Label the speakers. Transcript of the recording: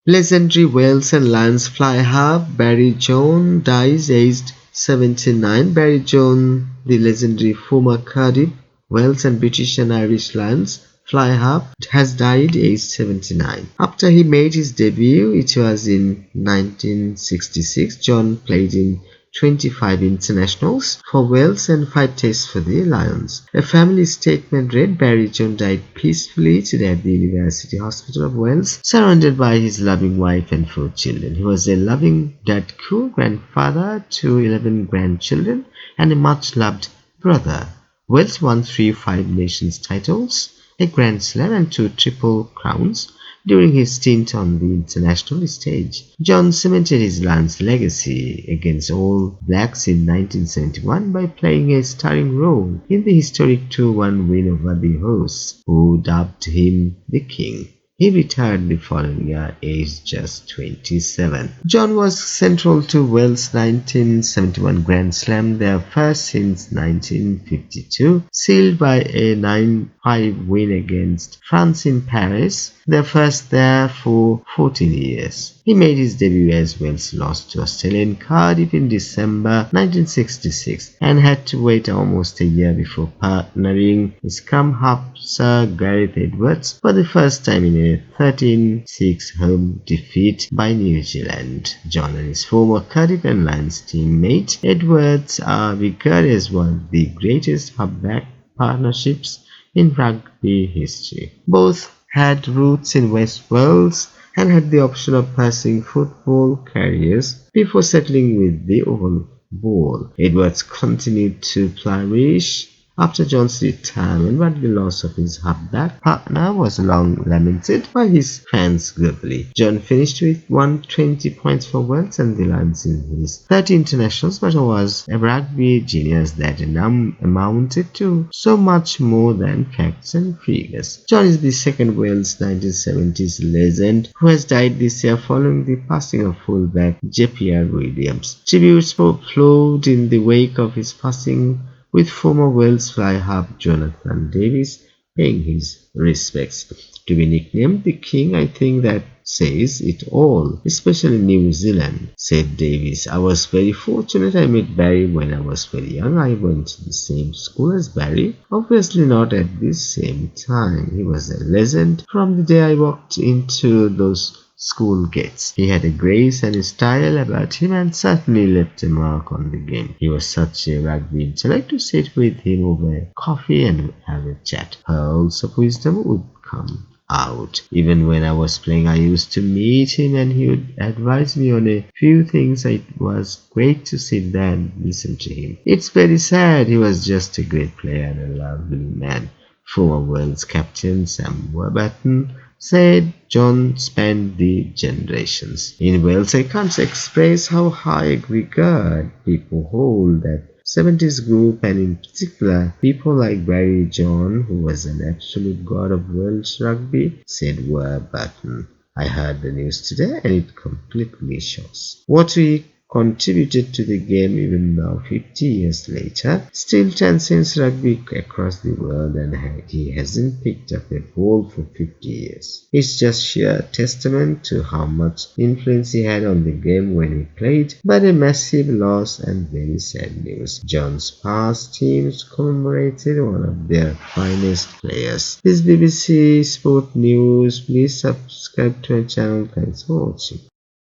Speaker 1: Legendary Wales and Lions fly half Barry Jones dies aged 79. Barry Jones, the legendary former Cardiff, Wales and British and Irish Lions fly half, has died aged 79. After he made his debut, it was in 1966, John played in 25 internationals for Wales and 5 tests for the Lions. A family statement read, Barry Jones died peacefully today at the University Hospital of Wales, surrounded by his loving wife and 4 children. He was a loving Dadcu, grandfather to 11 grandchildren, and a much-loved brother. Wales won 3 Five Nations titles, a Grand Slam and 2 Triple Crowns during his stint on the international stage. John cemented his Lions legacy against All Blacks in 1971 by playing a starring role in the historic 2-1 win over the hosts, who dubbed him the King. He retired the following year, aged just 27. John was central to Wales' 1971 Grand Slam, their first since 1952, sealed by a 9-5 win against France in Paris, their first there for 14 years. He made his debut as Wales lost to Australia in Cardiff in December 1966 and had to wait almost a year before partnering scrum half Sir Gareth Edwards for the first time in a 13-6 home defeat by New Zealand. John and his former Cardiff and Lions teammate Edwards are regarded as one of the greatest halfback partnerships in rugby history. Both had roots in West Wales and had the option of pursuing football careers before settling with the Oval Ball. Edwards continued to flourish after John's retirement, but the loss of his halfback partner was long lamented by his fans globally. John finished with 120 points for Wales and the Lions in his 30 internationals, but was a rugby genius that amounted to so much more than facts and figures. John is the second Wales 1970s legend who has died this year following the passing of fullback J.P.R. Williams. Tributes flowed in the wake of his passing, with former Wales fly half Jonathan Davies paying his respects. To be nicknamed the King, I think that says it all, especially New Zealand, said Davies. I was very fortunate. I met Barry when I was very young. I went to the same school as Barry, obviously not at the same time. He was a legend from the day I walked into those school gates. He had a grace and a style about him and certainly left a mark on the game. He was such a rugby intellect. To sit with him over coffee and have a chat, pearls of wisdom would come out. Even when I was playing, I used to meet him and he would advise me on a few things. It was great to sit there and listen to him. It's very sad. He was just a great player and a lovely man. Former Wales captain Sam Warburton said John spanned the generations. In Wales, I can't express how high a regard people hold that 70s group, and in particular people like Barry Jones, who was an absolute god of Welsh rugby, said Warburton. I heard the news today and it completely shows what we contributed to the game. Even now 50 years later, still transcends rugby across the world, and he hasn't picked up a ball for 50 years. It's just sheer testament to how much influence he had on the game when he played, but a massive loss and very sad news. John's past teams commemorated one of their finest players. This is BBC Sport News. Please subscribe to our channel. Thanks for watching.